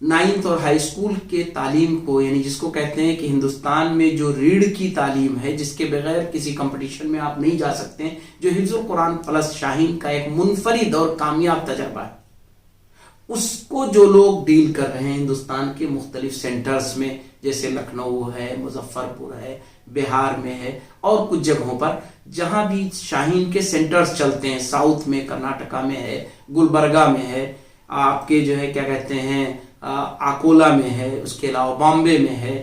9th اور high school کے تعلیم کو، یعنی جس کو کہتے ہیں کہ ہندوستان میں جو ریڑھ کی تعلیم ہے، جس کے بغیر کسی کمپٹیشن میں آپ نہیں جا سکتے ہیں، جو حفظ القرآن پلس شاہین کا ایک منفرد اور کامیاب تجربہ ہے، اس کو جو لوگ ڈیل کر رہے ہیں ہندوستان کے مختلف سینٹرز میں، جیسے لکھنؤ ہے، مظفر پور ہے، بہار میں ہے، اور کچھ جگہوں پر جہاں بھی شاہین کے سینٹرز چلتے ہیں، ساؤتھ میں کرناٹکا میں ہے، گلبرگہ میں ہے، آپ کے جو ہے کیا کہتے ہیں آکولا میں ہے، اس کے علاوہ بامبے میں ہے،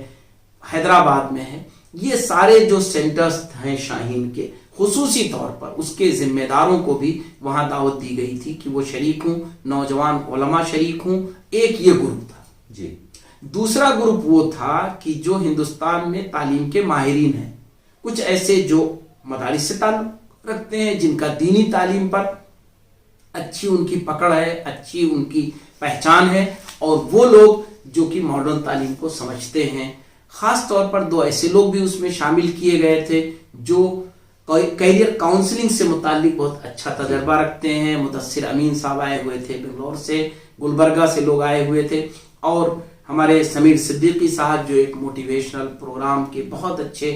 حیدرآباد میں ہے، یہ سارے جو سینٹرز ہیں شاہین کے، خصوصی طور پر اس کے ذمہ داروں کو بھی وہاں دعوت دی گئی تھی کہ وہ شریک ہوں، نوجوان علماء شریک ہوں. ایک یہ گروپ تھا. جی. دوسرا گروپ وہ تھا کہ جو ہندوستان میں تعلیم کے ماہرین ہیں، کچھ ایسے جو مدارس سے تعلق رکھتے ہیں، جن کا دینی تعلیم پر اچھی ان کی پکڑ ہے، اچھی ان کی پہچان ہے، اور وہ لوگ جو کہ ماڈرن تعلیم کو سمجھتے ہیں. خاص طور پر 2 ایسے لوگ بھی اس میں شامل کیے گئے تھے جو کیریئر کاؤنسلنگ سے متعلق بہت اچھا تجربہ رکھتے ہیں. مدثر امین صاحب آئے ہوئے تھے بنگلور سے، گلبرگہ سے لوگ آئے ہوئے تھے، اور ہمارے سمیر صدیقی صاحب جو ایک موٹیویشنل پروگرام کے بہت اچھے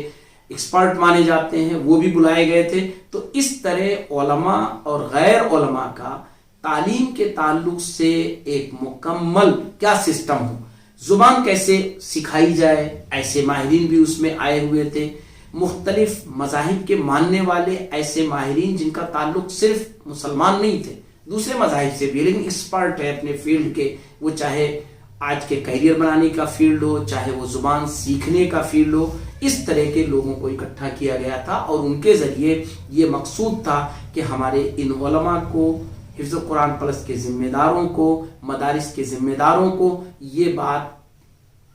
ایکسپرٹ مانے جاتے ہیں، وہ بھی بلائے گئے تھے. تو اس طرح علماء اور غیر علماء کا تعلیم کے تعلق سے ایک مکمل کیا سسٹم ہو، زبان کیسے سکھائی جائے، ایسے ماہرین بھی اس میں آئے ہوئے تھے. مختلف مذاہب کے ماننے والے ایسے ماہرین جن کا تعلق صرف مسلمان نہیں تھے، دوسرے مذاہب سے بھی، لیکن ایکسپرٹ ہے اپنے فیلڈ کے، وہ چاہے آج کے کیریئر بنانے کا فیلڈ ہو، چاہے وہ زبان سیکھنے کا فیلڈ ہو. اس طرح کے لوگوں کو اکٹھا کیا گیا تھا، اور ان کے ذریعے یہ مقصود تھا کہ ہمارے ان علماء کو، حفظ القرآن پلس کے ذمہ داروں کو، مدارس کے ذمہ داروں کو یہ بات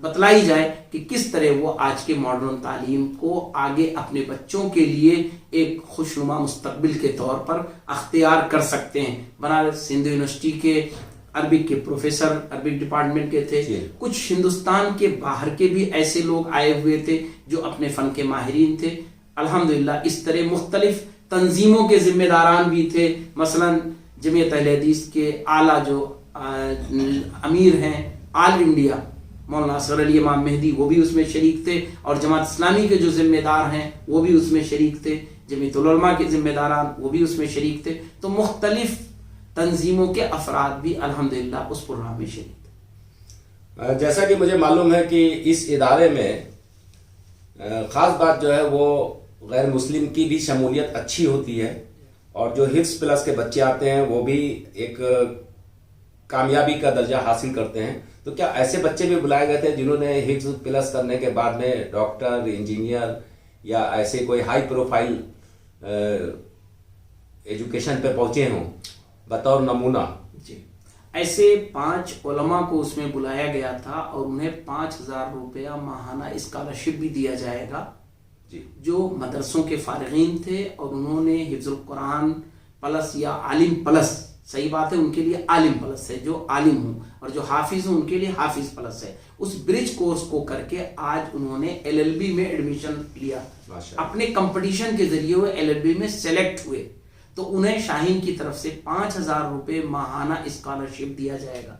بتلائی جائے کہ کس طرح وہ آج کے ماڈرن تعلیم کو آگے اپنے بچوں کے لیے ایک خوشنما مستقبل کے طور پر اختیار کر سکتے ہیں. بنارس ہندو یونیورسٹی کے عربک کے پروفیسر، عربک ڈپارٹمنٹ کے تھے، کچھ ہندوستان کے باہر کے بھی ایسے لوگ آئے ہوئے تھے جو اپنے فن کے ماہرین تھے. الحمدللہ اس طرح مختلف تنظیموں کے ذمہ داران بھی تھے. مثلا جمعیت اہل حدیث کے اعلیٰ جو امیر ہیں آل انڈیا، مولانا اصغر علی امام مہدی، وہ بھی اس میں شریک تھے، اور جماعت اسلامی کے جو ذمہ دار ہیں وہ بھی اس میں شریک تھے، جمعیت العلماء کے ذمہ داران وہ بھی اس میں شریک تھے. تو مختلف تنظیموں کے افراد بھی الحمدللہ اس پروگرام میں شریک تھے. جیسا کہ مجھے معلوم ہے کہ اس ادارے میں خاص بات جو ہے وہ غیر مسلم کی بھی شمولیت اچھی ہوتی ہے، اور جو حفظ پلس کے بچے آتے ہیں وہ بھی ایک کامیابی کا درجہ حاصل کرتے ہیں. تو کیا ایسے بچے بھی بلائے گئے تھے جنہوں نے حفظ پلس کرنے کے بعد میں ڈاکٹر، انجینئر یا ایسے کوئی ہائی پروفائل ایجوکیشن پہ پہنچے ہوں بطور نمونہ؟ جی، ایسے 5 علماء کو اس میں بلایا گیا تھا، اور انہیں 5,000 روپیہ ماہانہ اسکالرشپ بھی دیا جائے گا. جی. جو مدرسوں کے فارغین تھے اور انہوں نے حفظ القرآن پلس یا عالم پلس، صحیح بات ہے ان کے لیے عالم پلس ہے جو عالم ہوں، اور جو حافظ ہوں ان کے لیے حافظ پلس ہے، اس برج کورس کو کر کے آج انہوں نے LLB میں ایڈمیشن لیا. اپنے کمپٹیشن کے ذریعے وہ LLB میں سلیکٹ ہوئے، تو انہیں شاہین کی طرف سے 5,000 روپے ماہانہ اسکالرشپ دیا جائے گا.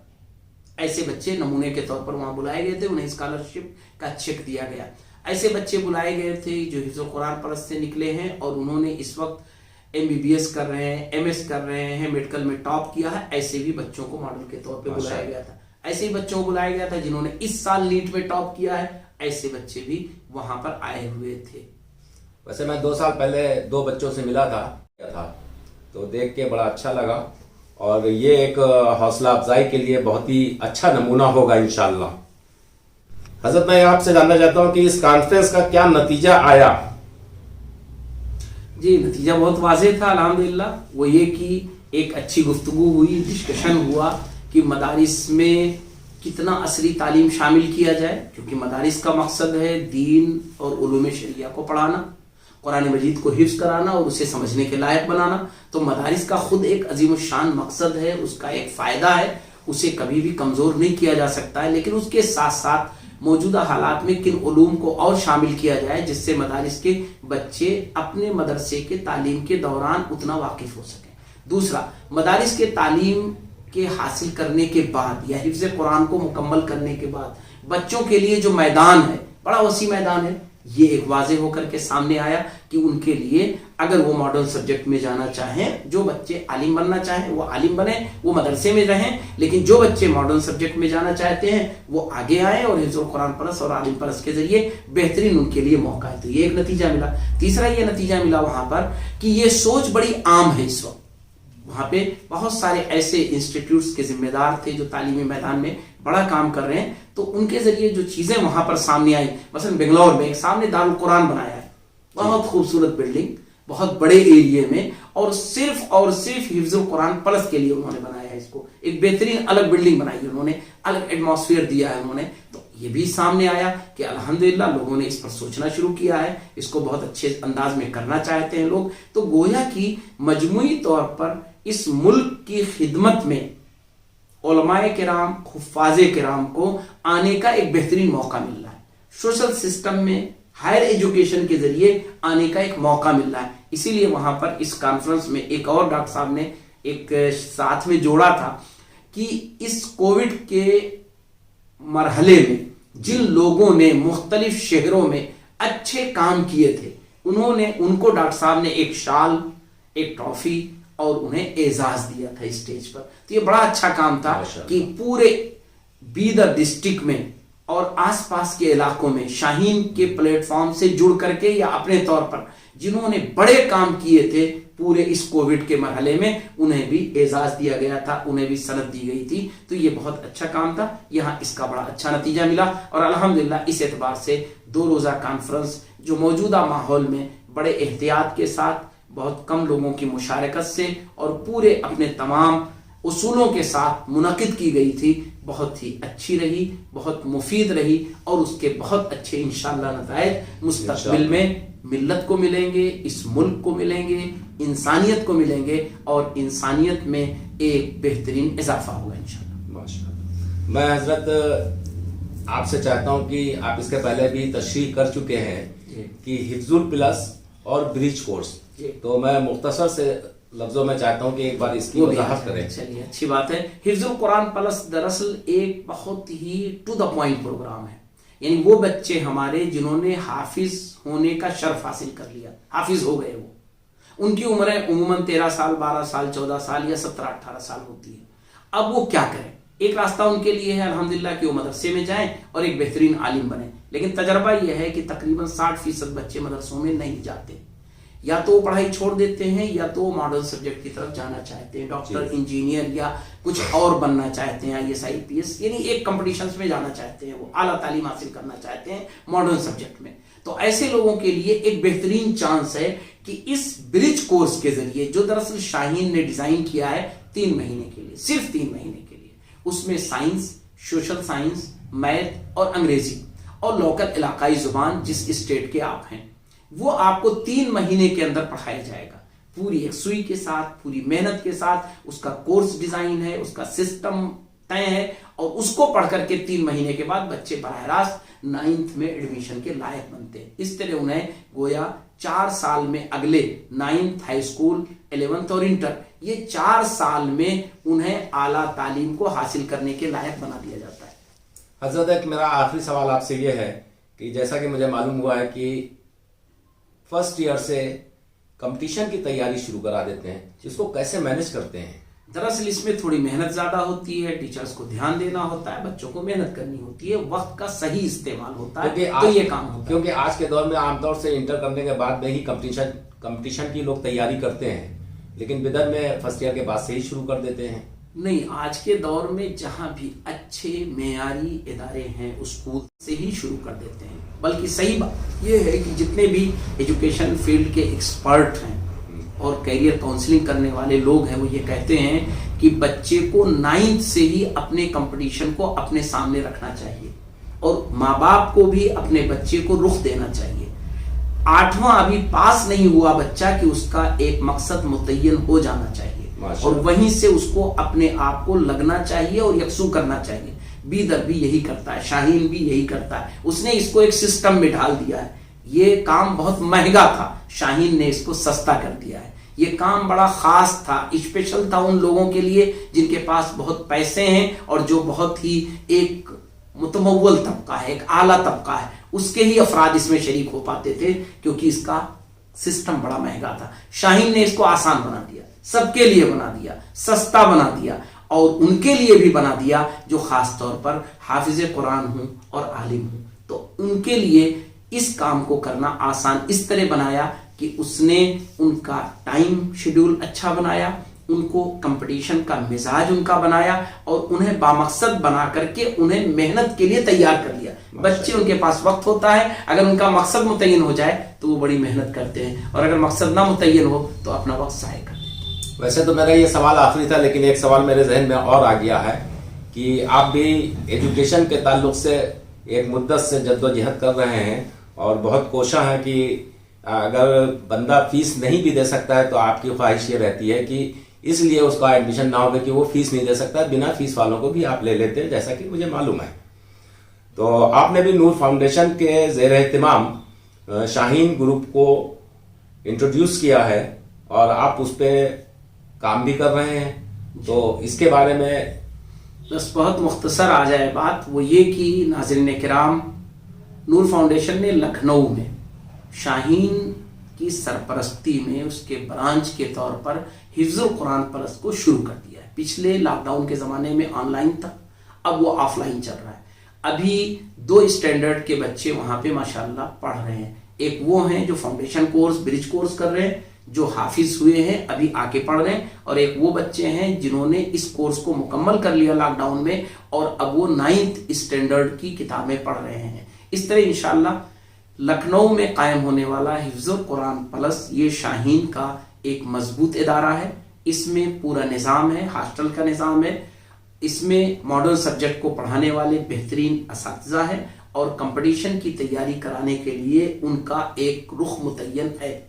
ایسے بچے نمونے کے طور پر وہاں بلائے گئے تھے، انہیں اسکالرشپ کا چیک دیا گیا. ایسے بچے بلائے گئے تھے جو حفظ القرآن پلس سے نکلے ہیں، اور انہوں نے اس وقت MBBS کر رہے ہیں، MS کر رہے ہیں، میڈیکل میں ٹاپ کیا ہے. ایسے بھی بچوں کو ماڈل کے طور پہ بلایا گیا تھا. ایسے ہی بچوں کو بلایا گیا تھا جنہوں نے اس سال نیٹ میں ٹاپ کیا ہے. ایسے بچے بھی وہاں پر آئے ہوئے تھے. ویسے میں 2 سال پہلے 2 بچوں سے ملا تھا تو دیکھ کے بڑا اچھا لگا، اور یہ ایک حوصلہ افزائی کے لیے بہت ہی اچھا نمونہ ہوگا انشاءاللہ. حضرت میں آپ سے جاننا چاہتا ہوں کہ اس کانفرنس کا کیا نتیجہ آیا؟ جی، نتیجہ بہت واضح تھا الحمدللہ. وہ یہ کہ ایک اچھی گفتگو ہوئی، ڈسکشن ہوا کہ مدارس میں کتنا عصری تعلیم شامل کیا جائے، کیونکہ مدارس کا مقصد ہے دین اور علوم شریعہ کو پڑھانا، قرآن مجید کو حفظ کرانا اور اسے سمجھنے کے لائق بنانا. تو مدارس کا خود ایک عظیم الشان مقصد ہے، اس کا ایک فائدہ ہے، اسے کبھی بھی کمزور نہیں کیا جا سکتا ہے. لیکن اس کے ساتھ ساتھ موجودہ حالات میں کن علوم کو اور شامل کیا جائے جس سے مدارس کے بچے اپنے مدرسے کے تعلیم کے دوران اتنا واقف ہو سکیں. دوسرا، مدارس کے تعلیم کے حاصل کرنے کے بعد یا حفظ قرآن کو مکمل کرنے کے بعد بچوں کے لیے جو میدان ہے بڑا وسیع میدان ہے، یہ ایک واضح ہو کر کے سامنے آیا کہ ان کے لیے اگر وہ ماڈرن سبجیکٹ میں جانا چاہیں، جو بچے عالم بننا چاہیں وہ عالم بنیں، وہ مدرسے میں رہیں، لیکن جو بچے ماڈرن سبجیکٹ میں جانا چاہتے ہیں وہ آگے آئیں اور حفظ القرآن پرس اور عالم پرس کے ذریعے بہترین ان کے لیے موقع ہے۔ تو یہ ایک نتیجہ ملا۔ تیسرا یہ نتیجہ ملا وہاں پر کہ یہ سوچ بڑی عام ہے اس وقت۔ وہاں پہ بہت سارے ایسے انسٹیٹیوٹس کے ذمہ دار تھے جو تعلیمی میدان میں بڑا کام کر رہے ہیں، تو ان کے ذریعے جو چیزیں وہاں پر سامنے آئی، مثلا بنگلور میں ایک سامنے دارالقرآن بنایا ہے، بہت خوبصورت بلڈنگ، بہت بڑے ایریے میں، اور صرف حفظ القرآن پلس کے لیے انہوں نے بنایا ہے اس کو، ایک بہترین الگ بلڈنگ بنائی ہے انہوں نے، الگ ایٹماسفیئر دیا ہے انہوں نے۔ تو یہ بھی سامنے آیا کہ الحمدللہ لوگوں نے اس پر سوچنا شروع کیا ہے، اس کو بہت اچھے انداز میں کرنا چاہتے ہیں لوگ۔ تو گویا کہ مجموعی طور پر اس ملک کی خدمت میں علماء کرام، حفاظ کرام کو آنے کا ایک بہترین موقع مل رہا ہے، سوشل سسٹم میں ہائر ایجوکیشن کے ذریعے آنے کا ایک موقع مل رہا ہے۔ اسی لیے وہاں پر اس کانفرنس میں ایک اور ڈاکٹر صاحب نے ایک ساتھ میں جوڑا تھا کہ اس کووڈ کے مرحلے میں جن لوگوں نے مختلف شہروں میں اچھے کام کیے تھے، ان کو ڈاکٹر صاحب نے ایک شال، ایک ٹرافی اور انہیں اعزاز دیا تھا اسٹیج پر۔ تو یہ بڑا اچھا کام تھا کہ پورے بیدر ڈسٹرکٹ میں اور آس پاس کے علاقوں میں شاہین کے پلیٹ فارم سے جڑ کر کے یا اپنے طور پر جنہوں نے بڑے کام کیے تھے پورے اس کووڈ کے مرحلے میں، انہیں بھی اعزاز دیا گیا تھا، انہیں بھی سند دی گئی تھی۔ تو یہ بہت اچھا کام تھا، یہاں اس کا بڑا اچھا نتیجہ ملا، اور الحمدللہ اس اعتبار سے 2 روزہ کانفرنس جو موجودہ ماحول میں بڑے احتیاط کے ساتھ، بہت کم لوگوں کی مشارکت سے اور پورے اپنے تمام اصولوں کے ساتھ منعقد کی گئی تھی، بہت ہی اچھی رہی، بہت مفید رہی، اور اس کے بہت اچھے انشاءاللہ نتائج مستقبل میں ملت کو ملیں گے، اس ملک کو ملیں گے، انسانیت کو ملیں گے، اور انسانیت میں ایک بہترین اضافہ ہوگا انشاءاللہ۔ ماشاءاللہ۔ میں حضرت آپ سے چاہتا ہوں کہ آپ اس کے پہلے بھی تشریح کر چکے ہیں کہ حفظ الپلس اور برج کورس، تو میں مختصر سے لفظوں میں چاہتا ہوں کہ ایک بار اس کی وضاحت کریں۔ چلیے اچھی بات ہے۔ حفظ القرآن پلس دراصل ایک بہت ہی ٹو دا پوائنٹ پروگرام ہے، یعنی وہ بچے ہمارے جنہوں نے حافظ ہونے کا شرف حاصل کر لیا، حافظ ہو گئے، وہ ان کی عمریں عموماً 13 سال، 12 سال، 14 سال یا 17، 18 سال ہوتی ہے۔ اب وہ کیا کریں؟ ایک راستہ ان کے لیے ہے الحمدللہ کہ وہ مدرسے میں جائیں اور ایک بہترین عالم بنیں، لیکن تجربہ یہ ہے کہ تقریباً 60% بچے مدرسوں میں نہیں جاتے، یا تو وہ پڑھائی چھوڑ دیتے ہیں یا تو وہ ماڈرن سبجیکٹ کی طرف جانا چاہتے ہیں، ڈاکٹر، انجینئر یا کچھ اور بننا چاہتے ہیں، IAS IPS، یعنی ایک کمپٹیشنز میں جانا چاہتے ہیں، وہ اعلیٰ تعلیم حاصل کرنا چاہتے ہیں ماڈرن سبجیکٹ میں۔ تو ایسے لوگوں کے لیے ایک بہترین چانس ہے کہ اس برج کورس کے ذریعے، جو دراصل شاہین نے ڈیزائن کیا ہے 3 مہینے کے لیے، صرف 3 مہینے کے لیے، اس میں سائنس، سوشل سائنس، میتھ اور انگریزی اور لوکل علاقائی زبان جس اسٹیٹ کے آپ ہیں، وہ آپ کو 3 مہینے کے اندر پڑھایا جائے گا، پوری یکسوئی کے ساتھ، پوری محنت کے ساتھ۔ اس کا کورس ڈیزائن ہے، اس کا سسٹم طے ہے، اور اس کو پڑھ کر کے 3 مہینے کے بعد بچے براہ راست 9th میں ایڈمیشن کے لائق بنتے ہیں۔ اس طرح انہیں گویا 4 سال میں اگلے 9th ہائی اسکول، 11th اور انٹر، یہ 4 سال میں انہیں اعلیٰ تعلیم کو حاصل کرنے کے لائق بنا دیا جاتا ہے۔ حضرت ایک میرا آخری سوال آپ سے یہ ہے کہ جیسا کہ مجھے معلوم ہوا ہے کہ فرسٹ ایئر سے کمپٹیشن کی تیاری شروع کرا دیتے ہیں، اس کو کیسے مینج کرتے ہیں؟ دراصل اس میں تھوڑی محنت زیادہ ہوتی ہے، ٹیچرز کو دھیان دینا ہوتا ہے، بچوں کو محنت کرنی ہوتی ہے، وقت کا صحیح استعمال ہوتا ہے، تو یہ کام ہوتا ہے۔ کیونکہ آج کے دور میں عام طور سے انٹر کرنے کے بعد میں ہی کمپٹیشن کی لوگ تیاری کرتے ہیں، لیکن بدر میں فرسٹ ایئر کے بعد سے ہی شروع کر دیتے ہیں۔ نہیں، آج کے دور میں جہاں بھی اچھے معیاری ادارے ہیں اسکول سے ہی شروع کر دیتے ہیں، بلکہ صحیح بات یہ ہے کہ جتنے بھی ایجوکیشن فیلڈ کے ایکسپرٹ ہیں اور کیریئر کاؤنسلنگ کرنے والے لوگ ہیں، وہ یہ کہتے ہیں کہ بچے کو 9th سے ہی اپنے کمپٹیشن کو اپنے سامنے رکھنا چاہیے، اور ماں باپ کو بھی اپنے بچے کو رخ دینا چاہیے۔ 8واں ابھی پاس نہیں ہوا بچہ کہ اس کا ایک مقصد متعین ہو جانا چاہیے، اور وہیں سے اس کو اپنے آپ کو لگنا چاہیے اور یکسو کرنا چاہیے۔ بیدر بھی یہی کرتا ہے، شاہین بھی یہی کرتا ہے، اس نے اس کو ایک سسٹم میں ڈھال دیا ہے۔ یہ کام بہت مہنگا تھا، شاہین نے اس کو سستا کر دیا ہے۔ یہ کام بڑا خاص تھا، اسپیشل تھا ان لوگوں کے لیے جن کے پاس بہت پیسے ہیں اور جو بہت ہی ایک متمول طبقہ ہے، ایک اعلیٰ طبقہ ہے، اس کے ہی افراد اس میں شریک ہو پاتے تھے، کیونکہ اس کا سسٹم بڑا مہنگا تھا۔ شاہین نے اس کو آسان بنا دیا، سب کے لیے بنا دیا، سستا بنا دیا، اور ان کے لیے بھی بنا دیا جو خاص طور پر حافظ قرآن ہوں اور عالم ہوں، تو ان کے لیے اس کام کو کرنا آسان اس طرح بنایا کہ اس نے ان کا ٹائم شیڈول اچھا بنایا، ان کو کمپٹیشن کا مزاج ان کا بنایا، اور انہیں بامقصد بنا کر کے انہیں محنت کے لیے تیار کر لیا۔ بچے ان کے پاس وقت ہوتا ہے، اگر ان کا مقصد متعین ہو جائے تو وہ بڑی محنت کرتے ہیں، اور اگر مقصد نہ متعین ہو تو اپنا وقت ضائع کرتے ہیں۔ ویسے تو میرا یہ سوال آخری تھا، لیکن ایک سوال میرے ذہن میں اور آ گیا ہے کہ آپ بھی ایجوکیشن کے تعلق سے ایک مدت سے جد و جہد کر رہے ہیں اور بہت کوشاں ہیں کہ اگر بندہ فیس نہیں بھی دے سکتا ہے تو آپ کی خواہش یہ رہتی ہے کہ اس لیے اس کا ایڈمیشن نہ ہو کہ وہ فیس نہیں دے سکتا، بنا فیس والوں کو بھی آپ لے لیتے ہیں، جیسا کہ مجھے معلوم ہے۔ تو آپ نے بھی نور فاؤنڈیشن کے زیر اہتمام شاہین گروپ کو انٹروڈیوس کیا ہے اور آپ اس پہ کام بھی کر رہے ہیں، تو اس کے بارے میں بس بہت مختصر آ جائے بات، وہ یہ کہ ناظرین کرام، نور فاؤنڈیشن نے لکھنؤ میں شاہین کی سرپرستی میں اس کے برانچ کے طور پر حفظ القرآن پلس کو شروع کر دیا ہے۔ پچھلے لاک ڈاؤن کے زمانے میں آن لائن تھا، اب وہ آف لائن چل رہا ہے۔ ابھی 2 اسٹینڈرڈ کے بچے وہاں پہ ماشاءاللہ پڑھ رہے ہیں، ایک وہ ہیں جو فاؤنڈیشن کورس برج کورس کر رہے ہیں، جو حافظ ہوئے ہیں ابھی آ کے پڑھ رہے ہیں، اور ایک وہ بچے ہیں جنہوں نے اس کورس کو مکمل کر لیا لاک ڈاؤن میں، اور اب وہ 9th اسٹینڈرڈ کی کتابیں پڑھ رہے ہیں۔ اس طرح انشاءاللہ لکھنؤ میں قائم ہونے والا حفظ القرآن پلس یہ شاہین کا ایک مضبوط ادارہ ہے۔ اس میں پورا نظام ہے، ہاسٹل کا نظام ہے، اس میں ماڈرن سبجیکٹ کو پڑھانے والے بہترین اساتذہ ہیں، اور کمپٹیشن کی تیاری کرانے کے لیے ان کا ایک رخ متعین ہے۔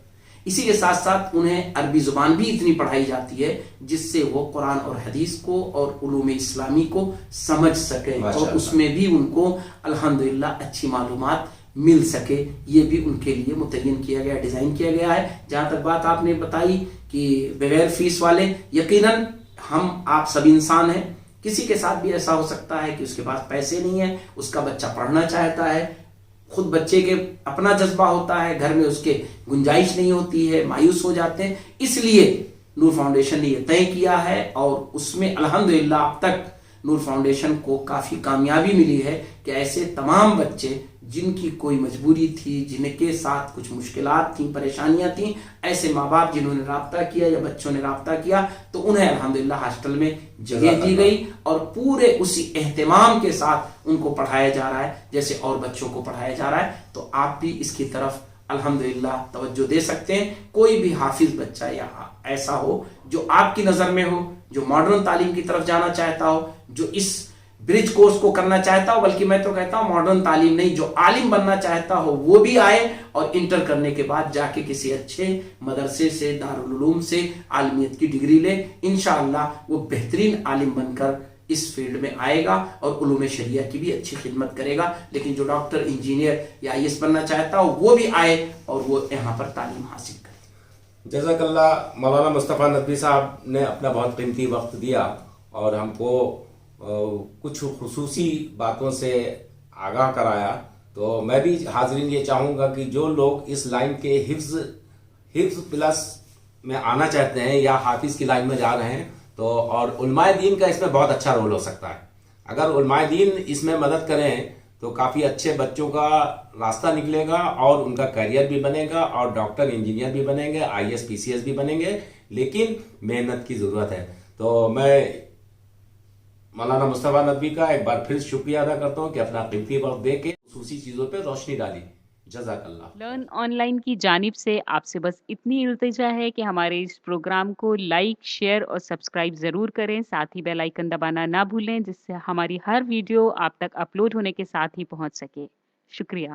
اسی کے ساتھ ساتھ انہیں عربی زبان بھی اتنی پڑھائی جاتی ہے جس سے وہ قرآن اور حدیث کو اور علوم اسلامی کو سمجھ سکے، اور اس میں بھی ان کو الحمدللہ اچھی معلومات مل سکے، یہ بھی ان کے لیے متعین کیا گیا، ڈیزائن کیا گیا ہے۔ جہاں تک بات آپ نے بتائی کہ بغیر فیس والے، یقیناً ہم آپ سب انسان ہیں، کسی کے ساتھ بھی ایسا ہو سکتا ہے کہ اس کے پاس پیسے نہیں ہیں، اس کا بچہ پڑھنا چاہتا ہے، خود بچے کے اپنا جذبہ ہوتا ہے، گھر میں اس کے گنجائش نہیں ہوتی ہے، مایوس ہو جاتے ہیں، اس لیے نور فاؤنڈیشن نے یہ طے کیا ہے، اور اس میں الحمدللہ اب تک نور فاؤنڈیشن کو کافی کامیابی ملی ہے کہ ایسے تمام بچے جن کی کوئی مجبوری تھی، جن کے ساتھ کچھ مشکلات تھیں، پریشانیاں تھیں، ایسے ماں باپ جنہوں نے رابطہ کیا یا بچوں نے رابطہ کیا، تو انہیں الحمدللہ ہاسٹل میں جگہ دی گئی، اور پورے اسی اہتمام کے ساتھ ان کو پڑھایا جا رہا ہے جیسے اور بچوں کو پڑھایا جا رہا ہے۔ تو آپ بھی اس کی طرف الحمدللہ توجہ دے سکتے ہیں۔ کوئی بھی حافظ بچہ یا ایسا ہو جو آپ کی نظر میں ہو، جو ماڈرن تعلیم کی طرف جانا چاہتا ہو، جو اس برج کورس کو کرنا چاہتا ہو، بلکہ میں تو کہتا ہوں ماڈرن تعلیم نہیں، جو عالم بننا چاہتا ہو وہ بھی آئے، اور انٹر کرنے کے بعد جا کے کسی اچھے مدرسے سے، دارالعلوم سے عالمیت کی ڈگری لے، انشاءاللہ وہ بہترین عالم بن کر اس فیلڈ میں آئے گا، اور علوم شریعہ کی بھی اچھی خدمت کرے گا۔ لیکن جو ڈاکٹر، انجینئر یا IAS بننا چاہتا ہو وہ بھی آئے اور وہ یہاں پر تعلیم حاصل کرے۔ جزاک اللہ مولانا مصطفیٰ ندوی صاحب نے اپنا بہت قیمتی وقت دیا اور ہم کو کچھ خصوصی باتوں سے آگاہ کرایا، تو میں بھی حاضرین یہ چاہوں گا کہ جو لوگ اس لائن کے حفظ پلس میں آنا چاہتے ہیں یا حافظ کی لائن میں جا رہے ہیں، تو اور علماء دین کا اس میں بہت اچھا رول ہو سکتا ہے۔ اگر علماء دین اس میں مدد کریں تو کافی اچھے بچوں کا راستہ نکلے گا، اور ان کا کیریئر بھی بنے گا، اور ڈاکٹر، انجینئر بھی بنیں گے، IAS PCS بھی بنیں گے، لیکن محنت کی ضرورت ہے۔ تو میں مولانا مصطفیٰ ندوی کا ایک بار پھر شکریہ ادا کرتا ہوں کہ اپنا قیمتی وقت دے کے خصوصی چیزوں پہ روشنی ڈالی۔ جزاک اللہ۔ لرن آن لائن کی جانب سے آپ سے بس اتنی التجا ہے کہ ہمارے اس پروگرام کو لائک، شیئر اور سبسکرائب ضرور کریں، ساتھ ہی بیل آئیکن دبانا نہ بھولیں، جس سے ہماری ہر ویڈیو آپ تک اپلوڈ ہونے کے ساتھ ہی پہنچ سکے۔ شکریہ۔